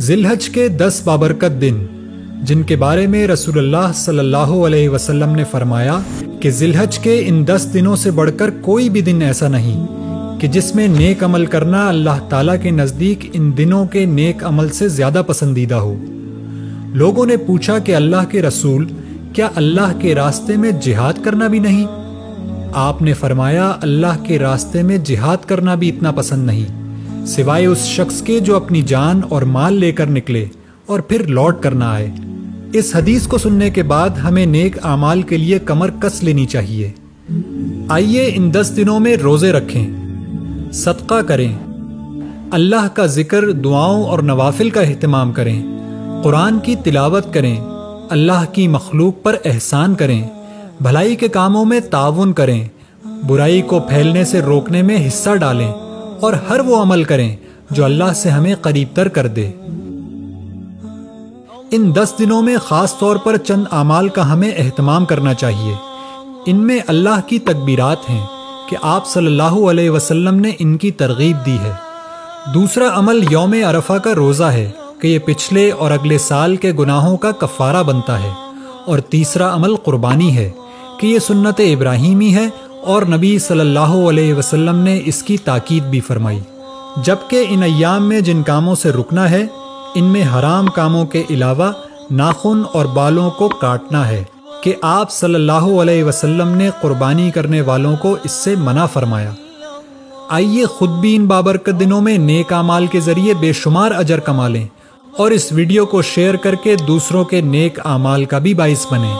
ذی الحج کے 10 بابرکت دن جن کے بارے میں رسول اللہ صلی اللہ علیہ وسلم نے فرمایا کہ ذی الحج کے ان 10 دنوں سے بڑھ کر کوئی بھی دن ایسا نہیں کہ جس میں نیک عمل کرنا اللہ تعالیٰ کے نزدیک ان دنوں کے نیک عمل سے زیادہ پسندیدہ ہو۔ لوگوں نے پوچھا کہ اللہ کے رسول، کیا اللہ کے راستے میں جہاد کرنا بھی نہیں؟ آپ نے فرمایا اللہ کے راستے میں جہاد کرنا بھی اتنا پسند نہیں سوائے اس شخص کے جو اپنی جان اور مال لے کر نکلے اور پھر لوٹ کر نہ آئے۔ اس حدیث کو سننے کے بعد ہمیں نیک اعمال کے لیے کمر کس لینی چاہیے۔ آئیے ان 10 دنوں میں روزے رکھیں، صدقہ کریں، اللہ کا ذکر، دعاؤں اور نوافل کا اہتمام کریں، قرآن کی تلاوت کریں، اللہ کی مخلوق پر احسان کریں، بھلائی کے کاموں میں تعاون کریں، برائی کو پھیلنے سے روکنے میں حصہ ڈالیں اور ہر وہ عمل کریں جو اللہ سے ہمیں قریب تر کر دے۔ ان 10 دنوں میں خاص طور پر چند اعمال کا ہمیں اہتمام کرنا چاہیے۔ ان میں اللہ کی تکبیرات ہیں کہ آپ صلی اللہ علیہ وسلم نے ان کی ترغیب دی ہے۔ دوسرا عمل یوم عرفہ کا روزہ ہے کہ یہ پچھلے اور اگلے سال کے گناہوں کا کفارہ بنتا ہے۔ اور تیسرا عمل قربانی ہے کہ یہ سنت ابراہیمی ہے اور نبی صلی اللہ علیہ وسلم نے اس کی تاکید بھی فرمائی۔ جبکہ ان ایام میں جن کاموں سے رکنا ہے ان میں حرام کاموں کے علاوہ ناخن اور بالوں کو کاٹنا ہے کہ آپ صلی اللہ علیہ وسلم نے قربانی کرنے والوں کو اس سے منع فرمایا۔ آئیے خود بھی ان بابرکت دنوں میں نیک اعمال کے ذریعے بے شمار اجر کما لیں اور اس ویڈیو کو شیئر کر کے دوسروں کے نیک اعمال کا بھی باعث بنیں۔